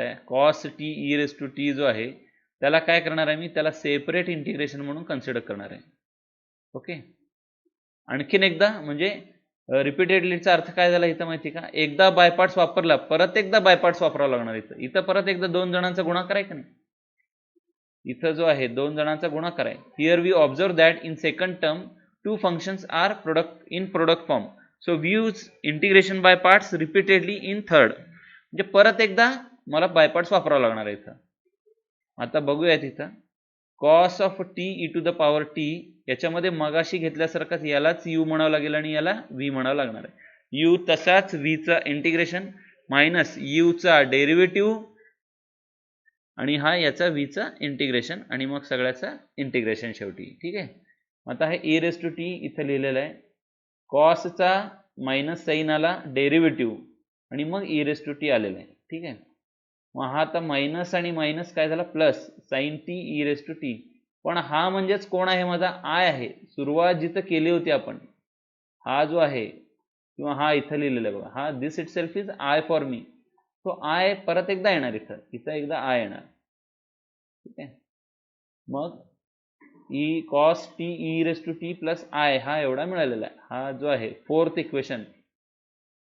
आहे cos t e raise to t जो आहे त्याला काय करणार आहे मी, त्याला सेपरेट इंटिग्रेशन म्हणून कन्सिडर करणार आहे. ओके. आणखीन एकदा म्हणजे रिपीटेडलीचा अर्थ काय झाला इथं माहिती का, एकदा बाय पार्ट्स वापरला परत एकदा बाय पार्ट्स वापरावं लागणार. इथं परत एकदा दोन जणांचा गुणाकार आहे का नाही, इथं जो आहे दोन जणांचा गुणाकार आहे. Here we observe that in second term two functions are product form. So we use integration by parts repeatedly in third. म्हणजे परत एकदा मला बाय पार्ट्स वापरावं लागणार आहे इथं. आता बघूया तिथं cos of t e to the power t याच्यामध्ये मगाशी घेतल्यासारखाच यालाच यू म्हणावं लागेल आणि याला व्ही म्हणावं लागणार आहे. यू तसाच व्हीचा इंटिग्रेशन मायनस यूचा डेरिव्हेटिव्ह आणि हा याचा व्हीचा इंटिग्रेशन आणि मग सगळ्याचा इंटिग्रेशन शेवटी. ठीक आहे. आता हे ई रेस टू टी इथं लिहिलेलं आहे, कॉसचा मायनस साइन आला डेरिव्हेटिव्ह आणि मग ई रेस टू टी आलेलं आहे. ठीक आहे. मग हा आता मायनस आणि मायनस काय झाला plus sine t e raise to t. पण हा म्हणजेच कोण आहे माझा, आय आहे. सुरुवात जिथं केली होती आपण, हा जो आहे किंवा हा इथं लिहिलेला आहे बघा, हा this itself is I for me. तो आय परत एकदा येणार इथं एकदा आय येणार. ठीक आहे. मग e cos t e raise to t plus I हा एवढा मिळालेला आहे. हा जो आहे फोर्थ इक्वेशन.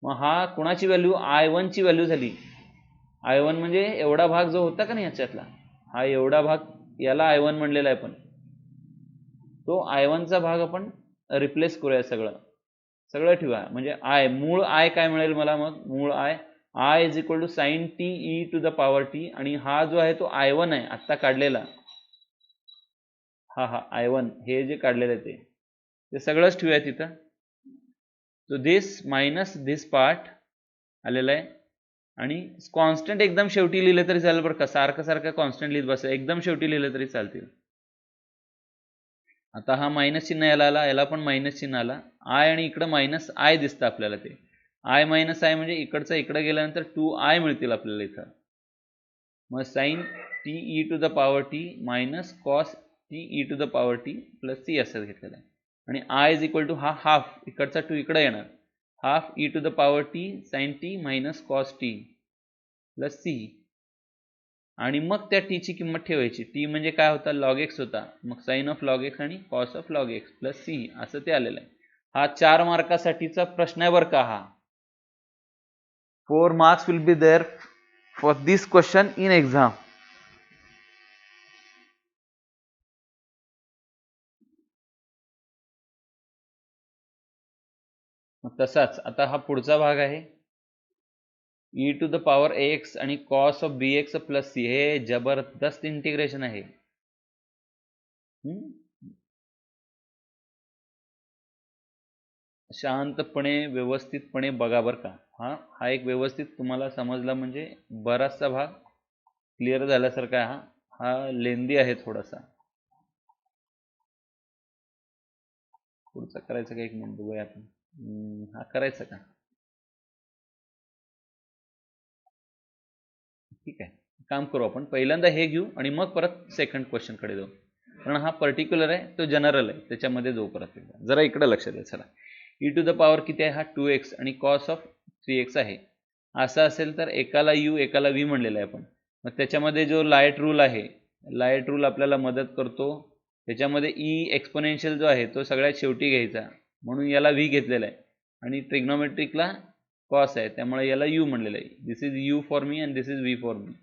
मग हा कुणाची व्हॅल्यू, I1 ची व्हॅल्यू झाली. I1 म्हणजे एवढा भाग जो होता का नाही याच्यातला, हा एवढा भाग याला I1 म्हणलेला आहे. पण तो I1 चा भाग आपण रिप्लेस करूया, सगळं ठेवा. म्हणजे आय मूळ आय काय मिळेल मला, मग मूळ I is equal to sine t e to the power t आणि हा जो आहे तो I1 आहे आत्ता काढलेला, हा I1 हे जे काढलेलं आहे ते सगळंच ठेवूया तिथं. So this minus this part आलेला आहे आणि कॉन्स्टंट एकदम शेवटी लिहिलं तरी चालेल बरं का, सारखं कॉन्स्टंट लिहित बस, एकदम शेवटी लिहिलं तरी चालतील. आता हा मायनस चिन्ह याला आला, याला पण मायनस चिन्ह आला, आय आणि इकडं मायनस आय दिसतं आपल्याला. ते आय मायनस आय म्हणजे इकडचं इकडं गेल्यानंतर 2i मिळतील आपल्याला इथं. मग sine t e to the power t minus cos t e to the power t plus c असं घेतलेलं आहे. आणि आय इज इक्वल टू हा हाफ, इकडचा 2 इकडं येणार, half e to the power t sine t minus cos t plus c. आणि मग त्या टीची किंमत ठेवायची. टी म्हणजे काय होता, लॉग एक्स होता. मग साइन ऑफ लॉग एक्स आणि cos of log x plus c असं ते आलेलं आहे. हा 4 मार्कासाठीचा प्रश्न आहे बरं का. हा 4 marks will be there for this question in exam. तसाच आता हा पुढचा भाग आहे, e to the power x आणि cos of b x plus c. हे जबरदस्त इंटिग्रेशन आहे. शांतपणे व्यवस्थितपणे बघा बरं का. हा एक व्यवस्थित तुम्हाला समजला म्हणजे बराचसा भाग क्लिअर झाल्यासारखा आहे. हा लेंदी आहे थोडासा. पुढचा करायचा का, एक मिनिट बघूया आपण. हा करायचा का, ठीक आहे. काम करू आपण, पहिल्यांदा हे घेऊ आणि मग परत सेकंड क्वेश्चन कडे जाऊ, कारण हा पर्टिक्युलर आहे तो जनरल आहे, त्याच्यामध्ये जाऊ परत एकदा. जरा इकडे लक्ष द्या. चला, ई टू द पॉवर किती आहे, हा 2x आणि कॉस ऑफ 3x आहे. असं असेल तर एकाला u एकाला v म्हणलेलं आहे आपण. मग त्याच्यामध्ये जो लाईट रूल आहे, लाईट रूल आपल्याला मदत करतो. त्याच्यामध्ये ई एक्सपोनेन्शियल जो आहे तो सगळ्यात शेवटी घ्यायचा, म्हणून याला v घेतलेला आहे. आणि ट्रिग्नोमेट्रिकला कॉस आहे, त्यामुळे याला यू म्हणलेलं आहे. This is u for me and this is v for me.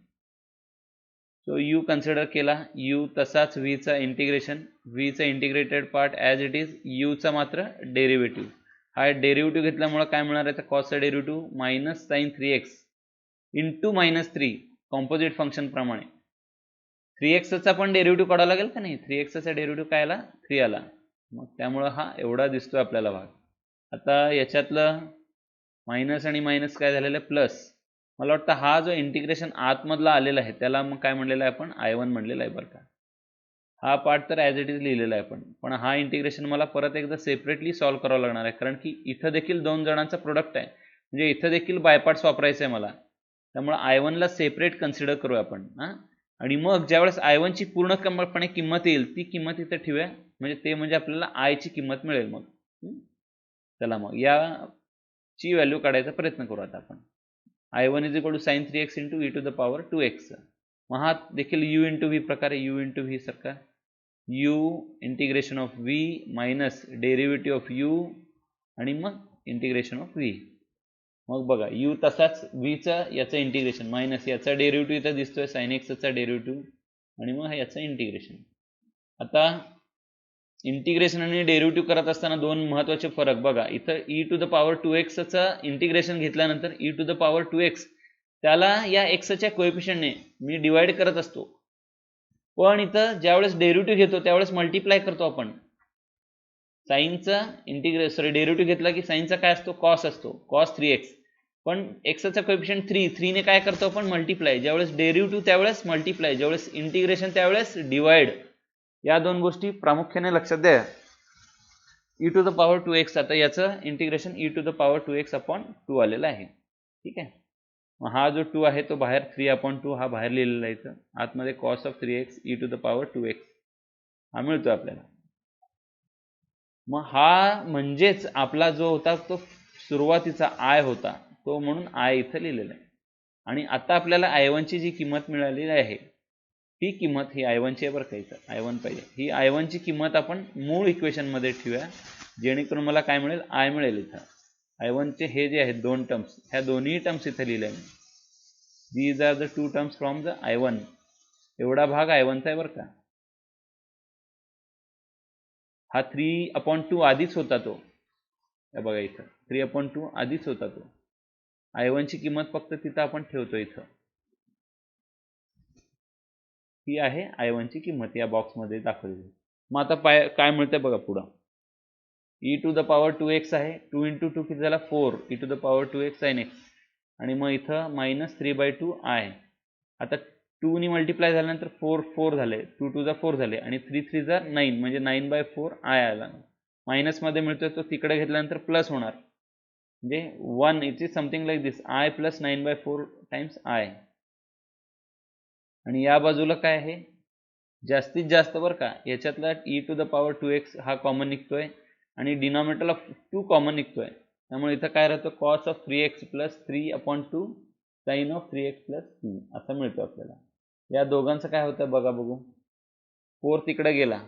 So u consider केला, यू तसाच व्हीचा इंटिग्रेशन, व्हीचा integrated part as it is, यूचा मात्र डेरिव्हेटिव्ह. हा डेरिव्हेटिव्ह घेतल्यामुळे काय मिळणार आहे, तर कॉसचा derivative minus sine 3x into -3 composite function प्रमाणे. 3x पण डेरिव्हेटिव्ह काढावा लागेल का नाही, 3x डेरिव्हेटिव्ह काय आला, 3 आला. मग त्यामुळं हा एवढा दिसतोय आपल्याला भाग. आता याच्यातलं मायनस आणि मायनस काय झालेलं आहे, प्लस. मला वाटतं हा जो इंटिग्रेशन आतमधला आलेला आहे त्याला मग काय म्हणलेलं आहे आपण, I1 म्हणलेलं आहे बरं का. हा पार्ट तर ॲज इट इज लिहिलेला आहे पण हा इंटिग्रेशन मला परत एकदा सेपरेटली सॉल्व्ह करावं लागणार आहे, कारण की इथं देखील दोन जणांचा प्रोडक्ट आहे, म्हणजे इथं देखील बायपार्ट्स वापरायचं आहे मला. त्यामुळे I1 ला सेपरेट कन्सिडर करूया आपण. आणि मग ज्यावेळेस I1 ची पूर्णपणे किंमत येईल ती किंमत इथं ठेवूया, म्हणजे आपल्याला I ची किंमत मिळेल. मग चला मग याची व्हॅल्यू काढायचा प्रयत्न करू आता आपण. I1 is equal to sine 3x into e to the power 2x. मग हा देखील u इंटू व्ही प्रकारे, u इंटू व्ही सारखा, u integration of v minus derivative of u आणि मग इंटिग्रेशन ऑफ v. मग बघा u तसाच, vचा याचं इंटिग्रेशन मायनस याचा डेरिव्हेटिव्ह इथं दिसतोय साइन एक्सचा डेरिव्हेटिव्ह आणि मग याचं इंटिग्रेशन. आता इंटिग्रेशन आणि डेरिव्हेटिव्ह करत असताना दोन महत्त्वाचे फरक बघा. इथं e to the power 2x integration घेतल्यानंतर e to the power 2x त्याला या एक्सच्या कोएफिशियंटने मी डिवाइड करत असतो, पण इथं ज्यावेळेस डेरिव्हेटिव्ह घेतो त्यावेळेस मल्टिप्लाय करतो आपण. साईनचा डेरिव्हेटिव्ह घेतला की साईनचा काय असतो, कॉस असतो, कॉस 3x. पण एक्सचा कोएफिशियंट 3 ने काय करतो आपण, मल्टिप्लाय. ज्यावेळेस डेरिव्हेटिव्ह त्यावेळेस मल्टिप्लाय, ज्यावेळेस इंटिग्रेशन त्यावेळेस डिवाइड. या दोन गोष्टी प्रामुख्याने लक्षात द्या. E to the power 2x, आता याचं integration e to the power 2x upon 2 आलेलं आहे. ठीक आहे. मग हा जो 2 आहे तो बाहेर 3/2 हा बाहेर लिहिलेला आहे इथं, आतमध्ये cos of 3x e to the power 2x हा मिळतो आपल्याला. मग हा म्हणजेच आपला जो होता तो सुरुवातीचा I होता तो, म्हणून I इथं लिहिलेला आहे. आणि आता आपल्याला I1 ची जी किंमत मिळालेली आहे ही किंमत ही I1 ची आहे बरं का, इथं I1 पाहिजे. ही I1 ची किंमत आपण मूळ इक्वेशनमध्ये ठेवूया, जेणेकरून मला काय मिळेल, I मिळेल. इथं I1 चे हे जे आहेत दोन टर्म्स, ह्या दोन्ही टर्म्स इथं लिहिल्या मी. These are the two terms from the I1. एवढा भाग I1 चा आहे बरं का. हा 3/2 आधीच होता तो, बघा इथं 3/2 आधीच होता तो. I1 ची किंमत फक्त तिथं आपण ठेवतो इथं. ही आहे I1 ची किंमत या बॉक्समध्ये दाखवली. मग आता काय मिळतंय बघा पुढं. E to the power 2x आहे, 2 इंटू 2 किती झाला 4 e to the power 2x sine x. आणि मग इथं मायनस 3/2 I. आता 2 नी मल्टिप्लाय झाल्यानंतर 4 झाले, 2 2 जा 4 झाले आणि 3 3 जा 9 म्हणजे 9/4 I आला. मायनसमध्ये मिळतोय तो तिकडे घेतल्यानंतर प्लस होणार, म्हणजे 1 it is something like this, I plus 9/4 times I. आणि या बाजूला काय आहे, जास्तीत जास्त बरं का, याच्यातला E to the power 2x हा कॉमन निघतोय आणि डिनॉमिनेटरला 2 कॉमन निघतोय. त्यामुळे इथं काय राहतं, cos of 3x plus 3/2 sine of 3x plus 2 असं मिळतं आपल्याला. या दोघांचं काय होतं बघा बघू. 4 तिकडे गेला,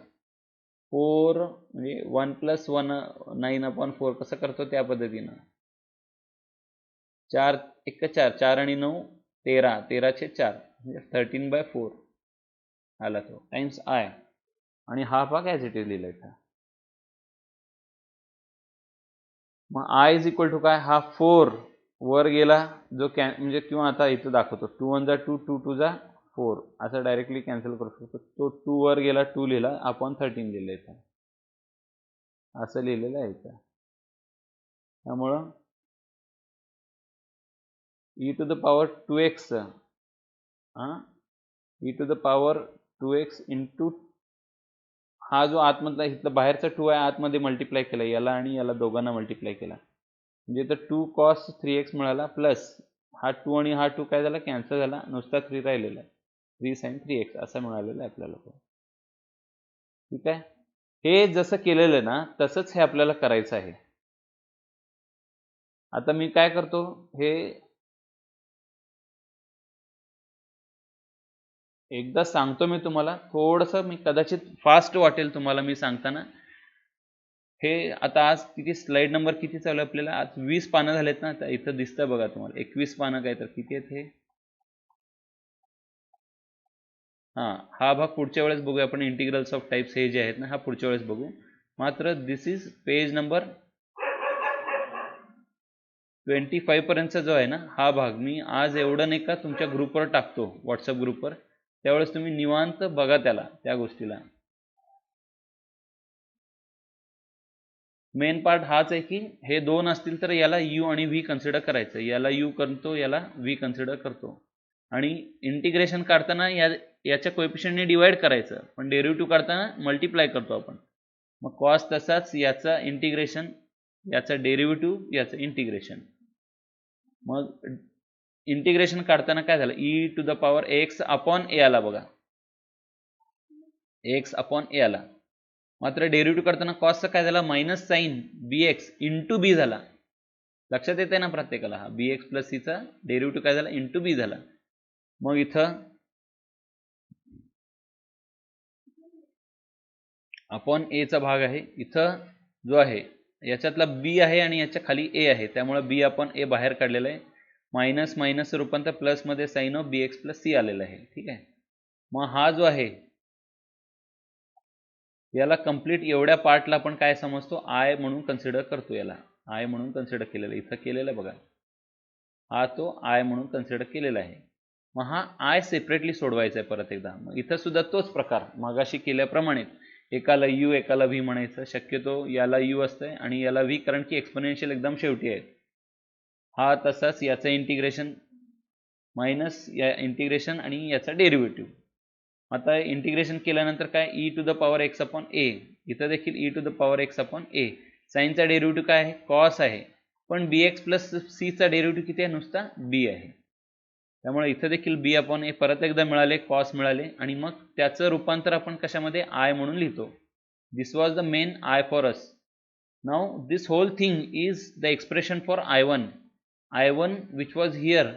4 म्हणजे 1 + 1 9/4 कसं करतो त्या पद्धतीनं. 4 1 4, 4 आणि 9 13, 13/4 म्हणजे 13/4 आला तो टाइम्स I. आणि हा भाग ॲज इट इज लिहिला इथं. मग I इज इक्वल टू काय, हा 4 वर गेला जो म्हणजे किंवा आता इथं दाखवतो 2 1 जा 2 2 2 जा 4 असं डायरेक्टली कॅन्सल करू शकतो. तो 2 वर गेला 2 लिहिला अपॉन 13 लिहिलं इथं, असं लिहिलेलं आहे इथं. त्यामुळं e to the power 2x e to the power 2x into हा जो आतमधला इथलं बाहेरचा 2 आहे आतमध्ये मल्टिप्लाय केला, याला आणि याला दोघांना मल्टिप्लाय केला, म्हणजे इथं 2 cos 3x मिळाला, प्लस हा 2 आणि हा 2 काय झाला, कॅन्सल झाला, नुसता 3 राहिलेला आहे, 3 sin 3x असं मिळालेलं आहे आपल्याला. ठीक आहे. हे जसं केलेलं ना तसंच हे आपल्याला करायचं आहे. आता मी काय करतो, हे एकदा सांगतो मी तुम्हाला, थोडंसं मी कदाचित फास्ट वाटेल तुम्हाला मी सांगताना. हे आता आज किती स्लाइड नंबर किती चालू आहे आपल्याला? आज 20 पानं झालेत ना. आता इथं दिसतं बघा तुम्हाला 21 पानं काय तर किती आहेत हे. हा भाग पुढच्या वेळेस बघूया आपण. इंटिग्रल्स ऑफ टाइप्स हे जे आहेत ना, हा पुढच्या वेळेस बघू. मात्र दिस इज पेज नंबर 25 पर्यंतचा जो आहे ना हा भाग मी आज एवढं नाही का तुमच्या ग्रुपवर टाकतो, व्हॉट्सअप ग्रुपवर. त्यावेळेस तुम्ही निवांत बघा त्या गोष्टीला. मेन पार्ट हाच आहे की हे दोन असतील तर याला यू आणि व्ही कन्सिडर करायचं. याला यू करतो, याला व्ही कन्सिडर करतो. आणि इंटिग्रेशन काढताना याच्या कोएफिशियंटने डिवाइड करायचं, पण डेरिव्हेटिव्ह काढताना मल्टिप्लाय करतो आपण. मग कॉस तसाच, याचा इंटिग्रेशन, याचा डेरिव्हेटिव्ह, याचं इंटिग्रेशन. मग इंटिग्रेशन काढताना काय झालं? E to the power x upon a आला बघा, एक्स अपॉन ए आला. मात्र डेरिव्हेटिव्ह करताना कॉसचा काय झाला? Minus sine b x into b झाला. लक्षात येते ना प्रत्येकाला? हा बी एक्स प्लस सीचा डेरिव्हेटिव्ह काय झाला? इंटू बी झाला. मग इथं अपॉन ए चा भाग आहे. इथं जो आहे याच्यातला बी आहे आणि याच्या खाली ए आहे, त्यामुळे बी अपॉन ए बाहेर काढलेला आहे. मायनस मायनस रूपांतर प्लसमध्ये sine of b x plus c आलेला आहे. ठीक आहे. मग हा जो आहे याला कंप्लीट एवढ्या पार्टला आपण काय समजतो? आय म्हणून कन्सिडर करतो. याला आय म्हणून कन्सिडर केलेलं इथं केलेलं आहे बघा. हा तो आय म्हणून कन्सिडर केलेला आहे. मग हा आय सेपरेटली सोडवायचा आहे परत एकदा. मग इथं सुद्धा तोच प्रकार मागाशी केल्याप्रमाणे एकाला यू एकाला व्ही म्हणायचं. शक्यतो याला यू असतंय आणि याला व्ही, कारण की एक्सपोनेन्शियल एकदम शेवटी आहे. हा तसाच याचं इंटिग्रेशन मायनस या इंटिग्रेशन आणि याचा डेरिव्हेटिव्ह. आता इंटिग्रेशन केल्यानंतर काय? E to the power x upon a. इथं देखील e to the power x upon a. साईनचा डेरिव्हेटिव्ह काय आहे? कॉस आहे. पण बी एक्स प्लस सीचा डेरिव्हेटिव्ह किती आहे? नुसता बी आहे. त्यामुळे इथं देखील बी अपॉन ए परत एकदा मिळाले, कॉस मिळाले, आणि मग त्याचं रूपांतर आपण कशामध्ये? आय म्हणून लिहितो. This was the main I for us. Now this whole thing is the expression for I1 which was here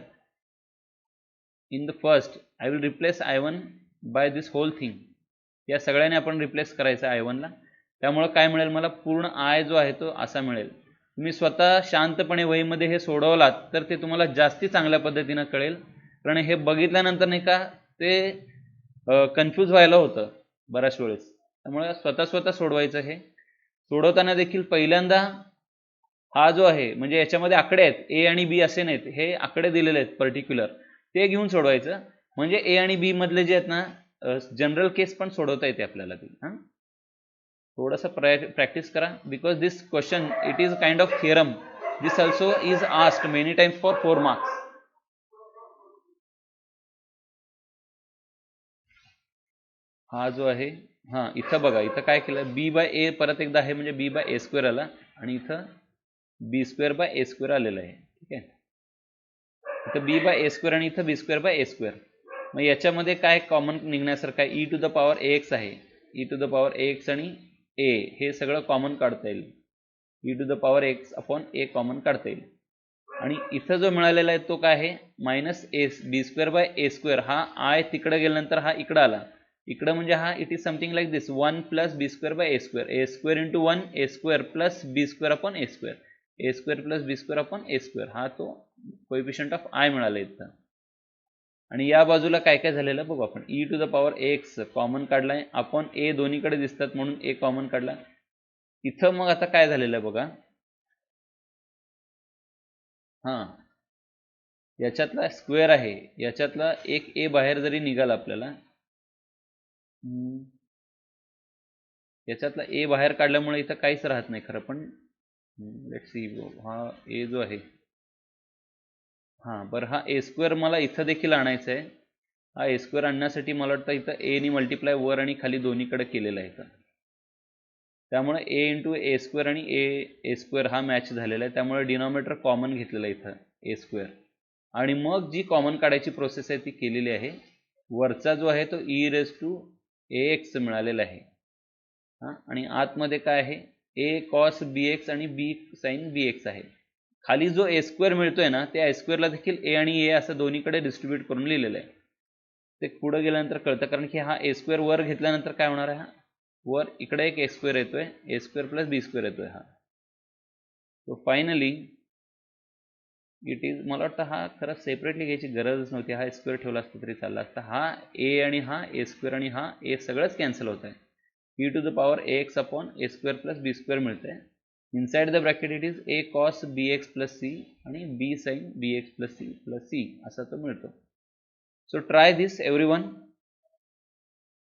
in the first. I will replace I1 by this whole thing. या सगळ्याने आपण replace करायचं I1 ला. त्यामुळे काय मिळेल मला? पूर्ण I जो आहे तो असा मिळेल. तुम्ही स्वतः शांतपणे वहीमध्ये हे सोडवलात तर ते तुम्हाला जास्ती चांगल्या पद्धतीनं कळेल. कारण हे बघितल्यानंतर नाही का ते कन्फ्यूज व्हायला होतं बऱ्याच वेळेस. त्यामुळे स्वतः सोडवायचं. हे सोडवताना देखील पहिल्यांदा हा जो आहे म्हणजे याच्यामध्ये आकडे आहेत, ए आणि बी असे नाहीत, हे आकडे दिलेले आहेत पर्टिक्युलर, ते घेऊन सोडवायचं. म्हणजे ए आणि बी मधले जे आहेत ना जनरल केस पण सोडवता येते आपल्याला ती. थोडंसं प्रॅक्टिस करा, because this question it is kind of theorem. This also is asked many times for 4 marks. हा जो आहे इथं बघा, इथं काय केलं? बी बाय ए परत एकदा आहे म्हणजे बी बाय ए स्क्वेअर आला, आणि इथं b square by a square आलेलं आहे. ठीक आहे. इथं बी बाय ए स्क्वेअर आणि इथं b square by a square. मग याच्यामध्ये काय कॉमन निघण्यासारखं आहे? E to the power a x आहे. E to the power a x आणि ए हे सगळं कॉमन काढता येईल. E to the power x upon a common काढता येईल. आणि इथं जो मिळालेला आहे तो काय आहे? Minus a b square by a square. हा आय तिकडे गेल्यानंतर हा इकडं आला. इकडं म्हणजे हा it is something like this 1 plus b square by a square. A square into 1 a square plus b square upon a square. A square plus b square upon a square. हा तो कोएफिशियंट ऑफ आय मिळाला इथं. आणि या बाजूला काय काय झालेलं बघू आपण. E to the power x common काढलाय, अपॉन ए दोन्हीकडे दिसतात म्हणून ए कॉमन काढला. इथं मग आता काय झालेलं आहे बघा. याच्यातला स्क्वेअर आहे, याच्यातला एक ए बाहेर जरी निघाला आपल्याला, याच्यातला ए बाहेर काढल्यामुळे इथं काहीच राहत नाही खरं. पण लेट्स सी, हा ए जो आहे बरं, हा ए स्क्वेअर मला इथं देखील आणायचा आहे. हा ए स्क्वेअर आणण्यासाठी मला वाटतं इथं ए नी मल्टिप्लाय वर आणि खाली दोन्हीकडे केलेलं आहे. त्यामुळे ए इंटू ए स्क्वेअर आणि ए स्क्वेअर हा मॅच झालेला आहे. त्यामुळे डिनॉमिनेटर कॉमन घेतलेला आहे इथं ए स्क्वेअर. आणि मग जी कॉमन काढायची प्रोसेस आहे ती केलेली आहे. वरचा जो आहे तो e raise to a x मिळालेला आहे. आणि आतमध्ये काय आहे? ए कॉस बी एक्स आणि बी साईन बी एक्स आहे. खाली जो ए स्क्वेअर मिळतोय ना त्या ए स्क्वेअरला देखील ए आणि ए असं दोन्हीकडे डिस्ट्रीब्यूट करून लिहिलेलं आहे. ते पुढे गेल्यानंतर कळतं, कारण की हा ए स्क्वेअर वर घेतल्यानंतर काय होणार आहे? वर इकडे एक ए स्क्वेअर येतोय, ए स्क्वेअर प्लस बी स्क्वेअर येतोय हा. सो फायनली इट इज, मला वाटतं हा खरं सेपरेटली घ्यायची गरजच नव्हती, हा स्क्वेअर ठेवला असता तरी चालला असता. हा ए आणि हा ए स्क्वेअर आणि हा ए सगळंच कॅन्सल होत आहे. e to the power ax upon a square plus b square मिळतंय. Inside the bracket it is a cos b x plus c आणि b sine b x plus c असा तो मिळतो. So try this everyone.